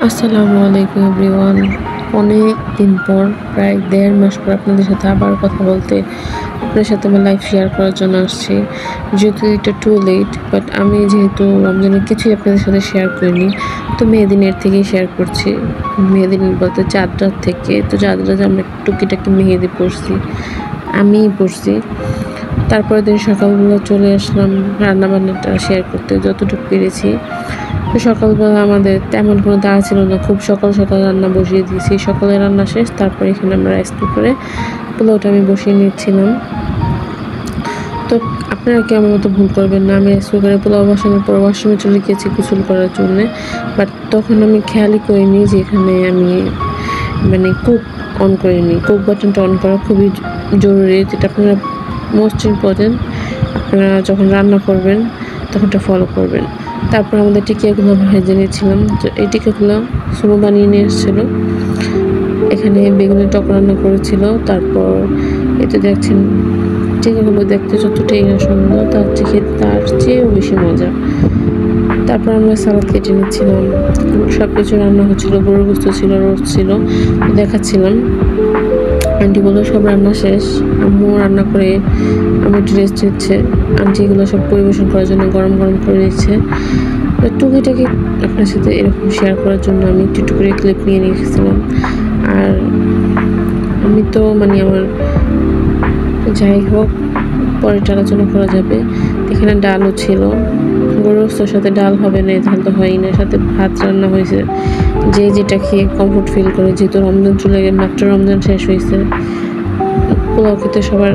আসসালামু আলাইকুম এভরিওয়ান। অনেক দিন পর, প্রায় 1.5 মাস পর আপনাদের সাথে আবার কথা বলতে, আপনাদের সাথে আমি লাইভ শেয়ার করার জন্য আসছি। যেহেতু এটা টু লেট, বাট আমি যেহেতু রমজানের কিছুই আপনাদের সাথে শেয়ার করিনি, তো মেহেদিনের থেকেই শেয়ার করছি। মেহেদিন বলতে চাঁদ রাত থেকে, তো চাঁদ রাতে আমরা টুকিটাকি মেহেদি পড়ছি, আমিই পড়ছি। তারপরের দিন সকালবেলা চলে আসলাম রান্নাবান্নাটা শেয়ার করতে যতটুকু পেরেছি। তো সকালবেলা আমাদের তেমন কোনো তাড়া ছিল না, খুব সকাল সকাল রান্না বসিয়ে দিয়েছি। সকালে রান্না শেষ, তারপরে এখানে আমরা রাইস কুকারে পোলাওটা আমি বসিয়ে নিচ্ছিলাম। তো আপনারা কি আমার মতো ভুল করবেন না? আমি রাইস কুকারে পোলাও বসানোর পর ওয়াশরুমে চলে গিয়েছি গোসল করার জন্যে, বাট তখন আমি খেয়ালই করিনি যে এখানে আমি কুক অন করিনি। কুক বাটনটা অন করা খুবই জরুরি, যেটা আপনারা মোস্ট ইম্পর্টেন্ট। আপনারা যখন রান্না করবেন তখন এটা ফলো করবেন। তারপর আমাদের টিকিয়াগুলো ভেজে নিয়েছিলাম। তো এই টিকিয়াগুলো সুমো বানিয়ে নিয়ে এসেছিলো। এখানে বেগুনের টক রান্না করেছিল। তারপর এতে দেখছেন টিকিয়াগুলো দেখতে যতটাই না সুন্দর, তার চেয়েও বেশি মজা। তারপর আমরা সালাদ কেটে নিচ্ছিলাম, সব কিছু রান্না হচ্ছিল, গরুর গোস্ত ছিল, রোস্ট ছিল, দেখাচ্ছিলাম। আন্টি বললো সব রান্না শেষ, আম্মু রান্না করে আমি একটু রেস্ট নিচ্ছে। আন্টি এগুলো সব পরিবেশন করার জন্য গরম গরম করে নিচ্ছে। টুকিটাকি আপনার সাথে এরকম শেয়ার করার জন্য আমি একটু করে ক্লিপ নিয়ে রেখেছিলাম। আর আমি তো আমার যাই হোক, পরে আলোচনা করা যাবে। এখানে ডালও ছিল, গরুর সাথে ডাল হবে না, তাহলে তো হয়ই না। সাথে ভাত রান্না হয়েছে, যে যেটা খেয়ে কমফোর্ট ফিল করে। যেহেতু রমজান চলে গেলে, মাত্র রমজান শেষ হয়েছে, পোলাও খেতে সবার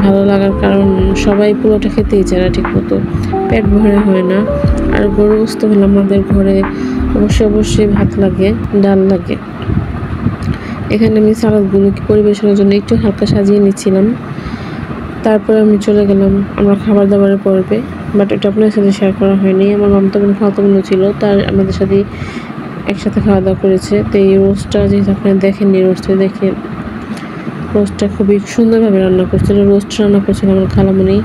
ভালো লাগার কারণ সবাই পোলাওটা খেতেই চায় না ঠিক মতো, পেট ভরে হয় না। আর গরু গোস্ত হলে আমাদের ঘরে অবশ্যই ভাত লাগে, ডাল লাগে। এখানে আমি সালাদগুলোকে পরিবেশনের জন্য একটু হালকা সাজিয়ে নিচ্ছিলাম। তারপরে আমি চলে গেলাম আমরা খাবার দাবারের পর্বে, বাট এটা আপনার সাথে শেয়ার করা হয়নি। আমার মামতো বোন খালাতো বোন ছিল, তার আমাদের সাথে একসাথে খাওয়া দাওয়া করেছে। তো এই রোস্টটা যেহেতু আপনারা দেখেননি, রোস্টটা খুবই সুন্দরভাবে রান্না করছিল। রোস্ট রান্না করছিল আমার খালামণি।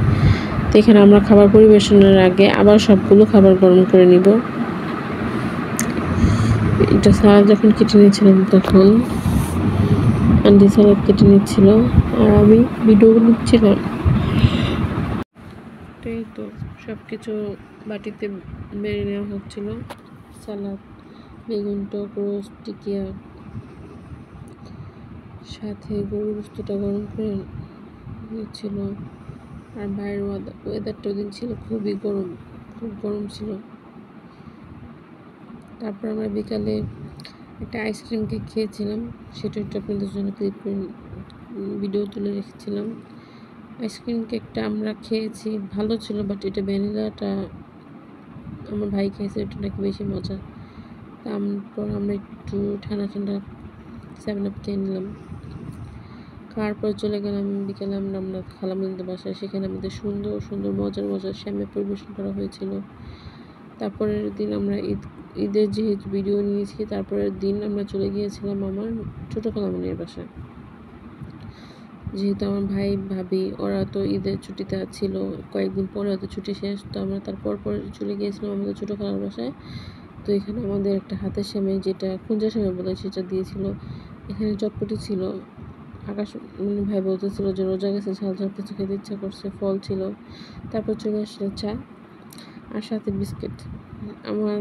তো এখানে আমরা খাবার পরিবেশনের আগে আবার সবগুলো খাবার গরম করে নিব। এটা সালাদ যখন কেটে নিচ্ছিলাম, তখন আন্টি সালাদ কেটে নিচ্ছিল আর আমি ভিডিও নিচ্ছিলাম। তো সব কিছু বাটিতে বেড়ে নেওয়া হচ্ছিল। সালাদ, বেগুন টক, রোস্ট, টিকিয়া, সাথে গরুর গোস্তটা গরম করে নিচ্ছিল। আর বাইরের ওয়েদারটা দিন ছিল খুবই গরম, খুব গরম ছিল। তারপর আমরা বিকালে একটা আইসক্রিম কেক খেয়েছিলাম, সেটা একটু আপনাদের জন্য ক্লিপ করে ভিডিও তুলে রেখেছিলাম। আইসক্রিম কেকটা আমরা খেয়েছি, ভালো ছিল, বাট এটা ভ্যানিলাটা আমার ভাই খেয়েছে, এটা নাকি বেশি মজা। তারপর আমরা একটু ঠান্ডা 7 আপ খেয়ে নিলাম। খাওয়ার পর চলে গেলাম বিকেলে আমরা খালামণিদের বাসায়। সেখানে আমাদের সুন্দর মজার শ্যামে পরিবেশন করা হয়েছিল। তারপরের দিন আমরা ঈদের যেহেতু ভিডিও নিয়েছি, তারপরের দিন আমরা চলে গিয়েছিলাম আমার ছোটো খালামণির বাসায়। যেহেতু আমার ভাই ভাবি ওরা তো ঈদের ছুটিতে ছিল, কয়েকদিন পরে হয়তো ছুটি শেষ, তো আমরা তারপর চলে গিয়েছিলাম আমাদের ছোটো খালার বাসায়। তো এখানে আমাদের একটা হাতের সেমাই, যেটা খুঁজা সেমাই বলে, সেটা দিয়েছিল। এখানে চটপটি ছিল। আকাশ ভাই বলতেছিল যে রোজা গেছে, ঝাল কিছু খেতে ইচ্ছা করছে, ফল ছিল। তারপর চলে আসলো চা আর সাথে বিস্কিট। আমার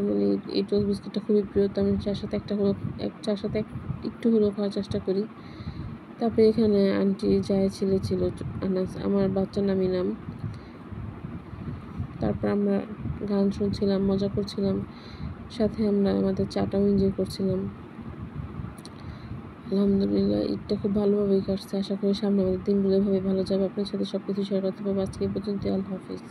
এই টোস্ট বিস্কিটটা খুবই প্রিয়, তো আমি চার সাথে একটু হলেও খাওয়ার চেষ্টা করি। তারপরে এখানে আন্টি যায় ছেলে ছিল আনাস, আমার বাচ্চার নামই নাম। তারপর আমরা গান শুনছিলাম, মজা করছিলাম, সাথে আমরা আমাদের চাটাও এনজয় করছিলাম। আলহামদুলিল্লাহ, ঈদটা খুব ভালোভাবেই কাটছে। আশা করি সামনে আমাদের দিনগুলো এভাবে ভালো যাবে। আপনার সাথে সব কিছু শেয়ার করতে পারবো। আজকে এই পর্যন্ত। আল্লাহ হাফিজ।